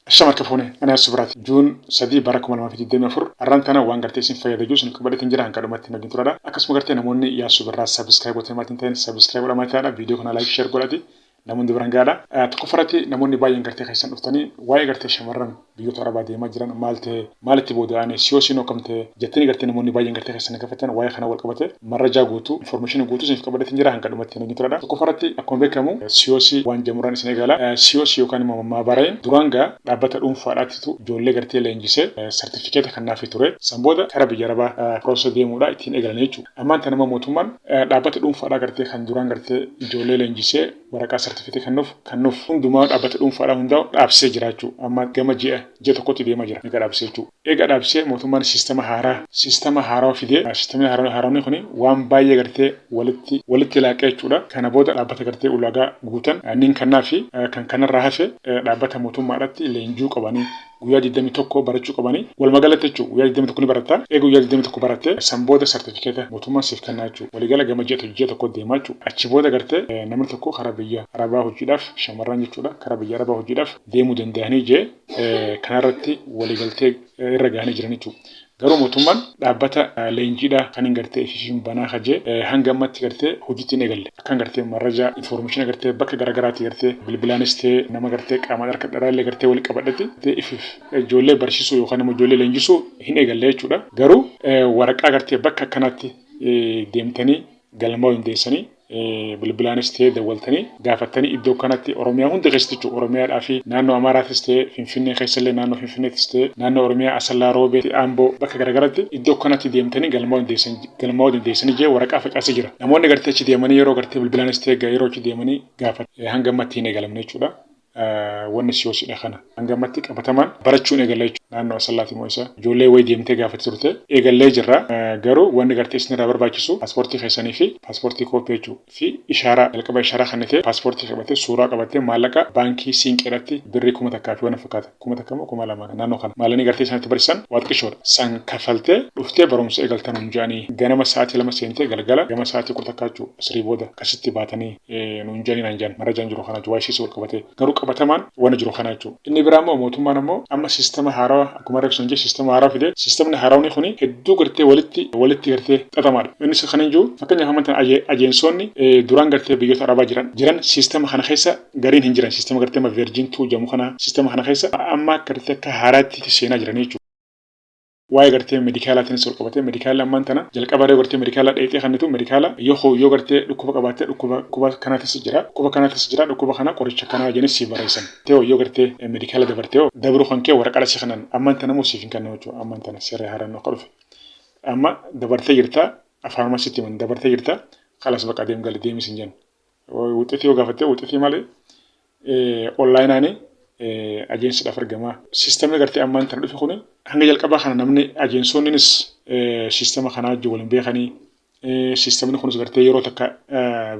الشمال كفوني أنا السبرات جون سدي بارك ما في الدنيا فر أرنتنا وان قرتي سين فيا دجوس نقبل تنجرا عن كلمات تنجي ترى أكس مقرتي نموني يا سبرات سبسكرايب وتمات تنتين سبسكرايب ولا ما تانا فيديو كنا لايك شير قولتي namun dibarangada tukufarati namoonni baay'een gartee keessan dhuftanii waa'ee gartee shamarran biyyoota arabaa deemaa jiran maalitti booda'anii siyoosiin hookamte jettanii gartee namoonni baay'een gartee keessan gaafatan waa'ee kana wal qabate marrajaa guutuu information guutuu isiniif qabateen jira hanga dhumatti namni turadha. Tukufarati akkuma beekamu siyoosii waan jamuran isin eegala siyoosii yookaan immoo maabareen duraanga dhaabbata dhuunfaadhaatitu ijoollee gartee leenjisee sartifikeeta kan naafi ture sanbooda kara biyya arabaa piroosoo deemuudha ittiin eegalan jechuudha. Ammaan tana mootummaan dhaabbata dhuunfaadhaa gartee kan duraan gartee ijoollee leenjisee waraqaa sartifikeetii kannuuf hundumaa dhaabbata dhuunfaadhaa hundaa'u dhaabsee jiraachuu amma gama ji'a tokkotti deemaa jira eega dhaabsee jechuudha. Eega dhaabsee mootummaan siistama haaraa fidee siistamni haaraan kun waan baay'ee gartee walitti laaqee jechuudha. Kana booda dhaabbata gartee ulaagaa guutan nin kannaa fi kan kanarraa hafe dhaabbata mootummaadhaatti leenjuu qabanii guyyaa 21 barachuu qabanii walmagalatti jechuudha. Guyyaa 21 ni barataa eega guyyaa 21 barattee sanbooda sartifikeeta mootummaan siif kennaa jechuudha. Waligala gama ji'a tokko deemaa jechuudha. Achi booda gartee namni tokko karaa biyya arabaa hojiidhaaf shamarran jechuudha karaa biyya arabaa hojiidhaaf deemuu danda'anii jee kanarratti waliigaltee irra gahanii jiran jechuudha. Garuu mootummaan dhaabbata leenjiidhaa kan hin gartee ishiin banaa hajee hanga ammatti gartee hojiitti hin eegalle akkan gartee marrajaa information gartee bakka garagaraatti gartee bilbilaanis ta'e nama gartee qaamaan harka dharaallee gartee wali qabadhatti ifiif ijoollee barsiisuu yookaan immoo ijoollee leenjisuu hin eegalle jechuudha. Garuu waraqaa gartee bakka akkanaatti deemtanii galmaa hundeessanii bilbilaanis ta'e dawwaltanii gaafatanii iddoo kanatti Oromiyaa hunda keessatti jechuudha. Oromiyaadhaa fi naannoo Amaaraatis ta'e Finfinnee keessallee naannoo Finfinneetis ta'e naannoo Oromiyaa Asallaa Roobee Amboo bakka garagaraatti iddoo kanatti deemtanii galmaa hundeessanii jee waraqaa facaasee jira. Namoonni gartee achi deemanii yeroo gartee bilbilaanis ta'e yeroo achi deemanii gaafatan hanga ammatti hin eegalamne jechuudha. Wanni siyoosiidha kana hanga ammatti qabatamaan barachuun eegalee jechuudha. Naannoo Asallaati moo isa ijoollee wayii deemtee gaafatti turte eegallee jirra. Garuu wanni gartee isinirraa barbaachisu paaspoortii keessanii fi paaspoortii kooppii jechuu fi ishaaraa jalqaba ishaaraa kan ta'e paaspoortii qabattee suuraa qabattee maallaqa baankii siinqeedhaatti birrii 1,000 fi waan fakkaata 1,000 moo 2,000 naannoo kana maalanii gartee isaanitti barisan waa xiqqishoodha. San kafaltee dhuftee barumsa eegaltan hunjaanii ganama sa'aatii 2 seentee galgala gama sa'aatii 10 takkaachuu asrii booda akkasitti baatanii hunjaanii naan jaan marajaan jiru kanaa waayisiisuu wal qabatee garuu qabatamaan waan jiru kanaa jechuudha. Inni biraa immoo mootummaan immoo amma siistama haaraa akkuma reeksuun jee siistama haaraa fidee siistamni haaraawni kuni hedduu gartee walitti gartee xaxamaadha. Innis kan hin jiru fakkeenyaaf amantan ajeensoonni duraan gartee biyyoota arabaa jiran siistama kana keessa gariin hin jiran siistama gartee ma Virgin 2 jedhamu kana siistama kana keessa amma gartee akka haaraatti seenaa jiran jechuudha. Waa'ee gartee medikaalaatiinis wal qabatee medikaala ammaan tana jalqaba gartee medikaala dheedhee kannitu medikaala yoo gartee dhukkuba qabaattee dhukkuba kanaatis jira dhukkuba kana qoricha kanaa jenis si barreessan. Ta'u yoo gartee medikaala dabartee dabru kan kee waraqaa si kanan ammaan tana moo siif hin kennamu jechuudha. Ammaan tana sirrii haaraan akka dhufe amma dabartee jirta faarmaasiitti man dabartee jirta kalas baqa deemis hin jennu. Wuxxiitii yoo gaafattee wuxxiitii malee onlaayinaanii ajeensiidhaaf argama. Siistamni gartee ammaan tana dhufe kuni hanga jalqabaa kana namni ajeensonnis siistama kanaa wajjin waliin beekanii siistamni kunis gartee yeroo takka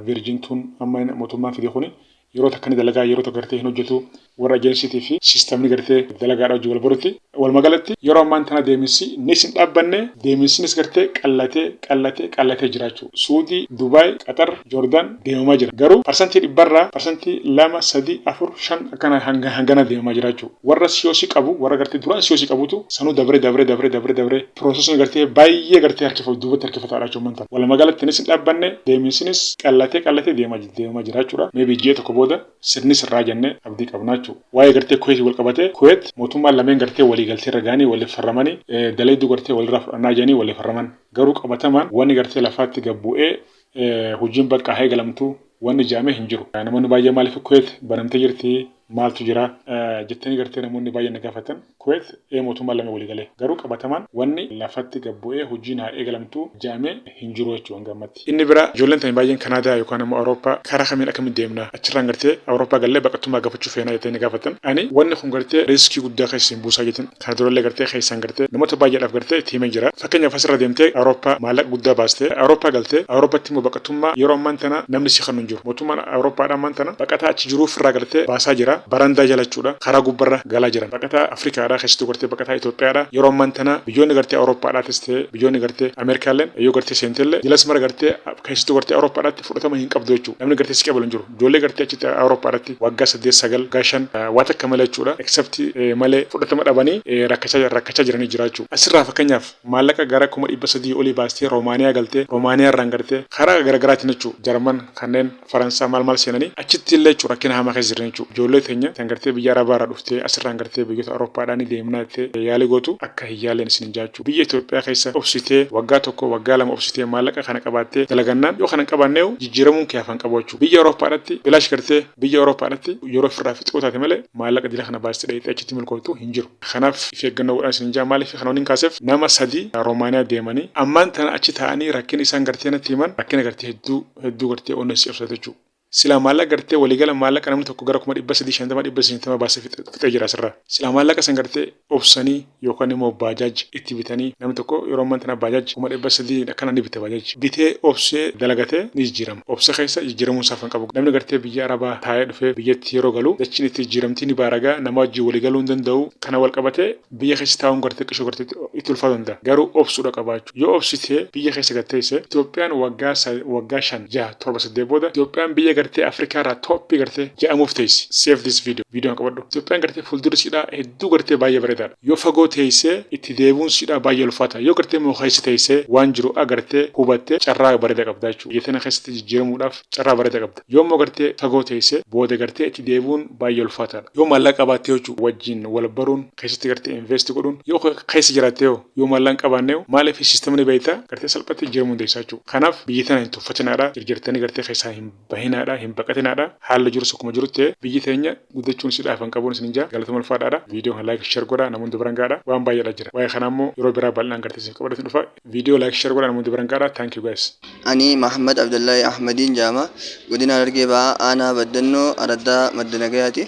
Virgin tun amma mootummaan fide kuni yeroo takka ni dalagaa yeroo takka gartee hin hojjetu warra ajeensiitii fi siistamni gartee dalagaadha wajjin wal barutti wal magalatti yeroo ammaan tana deeminsi nis hin dhaabbanne deeminsinis gartee qallatee jiraachuu Suudii, Dubaay, Qatar, Joordaan deemamaa jira. Garuu parsantii dhibbarraa parsantii 2, 3, 4, 5 akkana hangana deemamaa jiraachuu. Warra siyoosii qabu warra gartee duraan siyoosii qabutu sanuu dabre piroosesni gartee baay'ee gartee duubatti harkifataadha jechuun manta. Wal magalatti nis hin dhaabbanne deeminsinis qallatee deemaa jiraachuudha. Meebii ji'a tokko booda sirni sirraa jennee abdii qabnaa jechuudha. Waa'ee gartee Kuweet wal qabatee Kuweet mootummaan lameen gartee waliigaltee irra gaanii waliif farramanii dalayduu gartee walirraa fudhannaa jedhanii waliif farraman. Garuu qabatamaan wanni gartee lafaatti gabbu'ee hojiin bakka haa eegalamtu wanni jaamee hin jiru. Namoonni baay'ee maaliif Kuweet banamtee jirti maaltu jira jettanii gartee namoonni baay'ee na gaafatan Kuweet mootummaa lamee waliigalee garuu qabatamaan wanni lafatti gabbu'ee hojiin haa eegalamtu jaamee hin jiru jechuudha gammatti. Inni bira ijoolleen ta'e baay'een Kanaadaa yookaan immoo Awurooppaa karaa kamiin akkamiin deemna achirraan gartee Awurooppaa gallee baqattummaa gaafachuu feenaa jettanii na gaafatan. Ani wanni kun gartee riiskii guddaa keessa hin buusaa jetin kana durallee gartee keessaan gartee namoota baay'eedhaaf gartee tiimeen jira. Fakkeenyaaf asirra deemtee Awurooppaa maallaqa guddaa baastee Awurooppaa galtee Awurooppaatti immoo baqattummaa yeroo ammaan tana namni si kan hin jiru. Mootummaan Awurooppaadhaan ammaan tana baqataa achi jiruuf irraa gartee baasaa jira. barandaa jalachuudha karaa gubbarra galaa jiran baqataa Afrikaadhaa keessattuu gartee baqataa Itoophiyaadhaa yeroo ammaan tana biyyoonni gartee Awurooppaadhaatis ta'e biyyoonni gartee Ameerikaalleen yoo gartee seentellee jilas mara gartee keessattuu gartee Awurooppaadhaatti fudhatama hin qabdu jechuudha namni gartee si qabalu hin jiru ijoollee gartee achitti Awurooppaadhaatti waggaa 8-9 gaashan waa takka malee jechuudha except malee fudhatama dhabanii rakkachaa jiranii jiraachuu asirraa fakkeenyaaf maallaqa gara 300 olii baastee Roomaaniyaa galtee Roomaaniyaa irraan gartee karaa garaagaraatiin jechuudha Jarman kanneen Faransaa maal seenanii achitti illee jechuudha rakkina hamaa keessa jiran jechuudha ijoollee teenya tan gartee biyya Arabaarraa dhuftee asirraan gartee biyyoota Awurooppaadhaan deemnaa jettee yaalii gootu akka hin yaaleen isin jaachuu biyya Itoophiyaa keessa obsitee waggaa tokko waggaa lama obsitee maallaqa kana qabaattee dalagannaan yoo kana qabaanneewu jijjiiramuun kee afaan qabaachuu biyya Awurooppaadhaatti bilaash gartee biyya Awurooppaadhaatti yeroo firraa fixuu taate malee maallaqa dila kana baastee dhayitee achitti milkootu hin jiru kanaaf if eeggannoo godhan isin jaa maaliif kana waliin kaaseef nama 3 Roomaaniyaa deemanii ammaan tana achi taa'anii rakkina isaan gartee natti himan rakkina gartee hedduu gartee onnessi obsate jechuudha sila maallaqa gartee waliigala maallaqa namni tokko gara 350 baasee fixee jira asirraa sila maallaqa san gartee obsanii yookaan immoo baajaaj itti bitanii namni tokko yeroo ammaan tana baajaaj 300 akkana ni bita baajaaj bitee obsee dalagatee ni jijjiirama obsa keessa jijjiiramuun saafan qabu namni gartee biyya Arabaa taa'ee dhufee biyyatti yeroo galu dachiin itti jijjiiramtii ni baaragaa nama wajjin waliigaluu hin danda'u kana wal qabatee biyya keessa taa'uun gartee qishoo gartee itti ulfaatu danda'a garuu obsuudha qabaachuu yoo obsitee biyya keessa gatteesse Itoophiyaan waggaa 5 6 7 8 booda Itoophiyaan biyya gartee Afrikaarraa tooppii gartee jedhamuuf teessi save this video viidiyoon qabadhu Itoophiyaan gartee fuuldurri siidhaa hedduu gartee baay'ee bareedaadha yoo fagoo teessee itti deebuun siidhaa baay'ee ulfaata yoo gartee moohaayisi teessee waan jiru agartee hubattee carraa bareedaa qabda jechuudha biyya tana keessatti jijjiiramuudhaaf carraa bareedaa qabda yoo immoo gartee fagoo teessee booda gartee itti deebuun baay'ee ulfaataadha yoo maallaqa qabaattee jechuudha wajjin wal baruun keessatti gartee invest godhuun yoo keessa jiraattee yoo maallaqa qabaannee maaliif siistemni beeytaa gartee salphatti jijjiiramuun teessaa jechuudha kanaaf biyya tana hin tuffatinaadha jirjirtanii gartee keessaa hin bahinaadha hin baqatinaadha haala jiru akkuma jirutti biyyi teenya guddachuun siidhaaf kan qabuun isin jaa galatuma ulfaadhaadha viidiyoo kan like share godhaa namoonni biran gaadha waan baay'eedha jira waa'ee kana immoo yeroo biraa bal'inaan gartee isin qabadatu dhufa viidiyoo like share godhaa namoonni biran gaadha thank you guys ani Muhammad Abdullahi Ahmadiin jaama godina Harargee ba'aa aanaa baddannoo araddaa maddanagayaati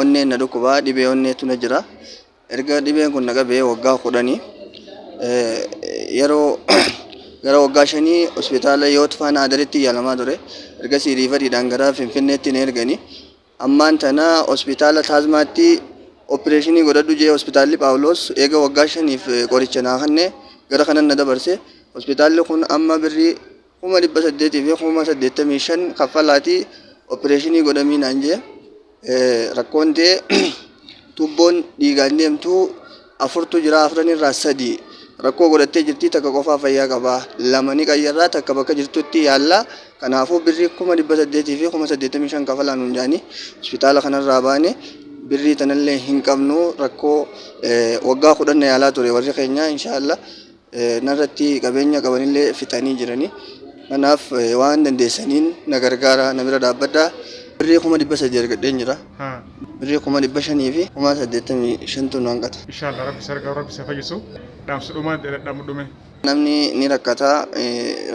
onneen na dhukkubaa dhibee onneetu na jira erga dhibeen kun na qabee waggaa 10 yeroo gara waggaa 5 hospitaala Yoot Faana Adaritti yaalamaa ture ergasii riifariidhaan gara Finfinneetti na erganii ammaan tana hospitaala Taazmaatti opereeshinii godhadhu jee hospitaalli Phaawulos eega waggaa 5f qoricha naa kenne gara kanan na dabarse hospitaalli kun amma birrii 800 fi 85 kaffalaatii opereeshinii godhamii naan jee rakkoon ta'e tubboon dhiigaan deemtu 4tu jira 4 irraa 3 rakkoo godhattee jirti takka qofaa fayyaa qaba lamani qayyarraa takka bakka jirtutti yaalla kanaafuu birrii 800 fi 85 kafalaan hundaani hospitaala kanarraa baane birrii tanallee hin qabnu rakkoo waggaa 10 yaalaa ture warri keenya inshallah narratti qabeenya qabanillee fixanii jirani kanaaf waan dandeessaniin na gargaara na bira dhaabbadha birrii 300 argadheen jira birrii 500 fi 85 nu hanqata inshallah rabbi sargaa rabbi safayyisu dhaamsudhumaa dhaamudhume namni ni rakkata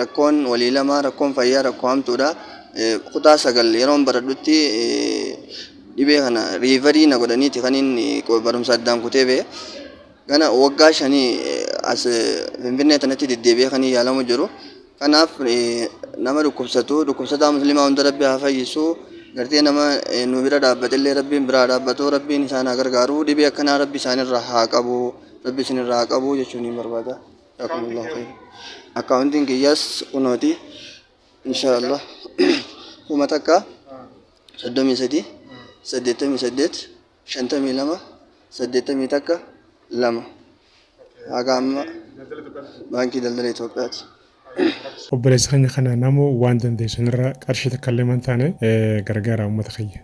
rakkoon walii lama rakkoon fayyaa rakkoo hamtuudha kutaa 9 yeroo baradhutti dhibee kana riivarii na godhaniiti kan inni barumsa addaan kutee bee gana waggaa 5 as Finfinnee tanatti deddeebi'ee kan yaalamu jiru kanaaf nama dhukkubsataa musliimaa hunda rabbi haa fayyisu gartee nama nu bira dhaabbatillee rabbiin biraa dhaabbatoo rabbiin isaan haa gargaaru dhibee akkanaa rabbi isaanirraa haa qabu rabbi isinirraa haa qabu jechuun hin barbaada jazakumullahu khayr akkaawuntiin kiyyaas kunooti inshallah kuma takka 33 88 52 80 takka 2 haga amma baankii daldala Itoophiyaati. obboleessa keenya kana namoo waan dandeessan irraa qarshii takka illee man taane gargaara uummata keenya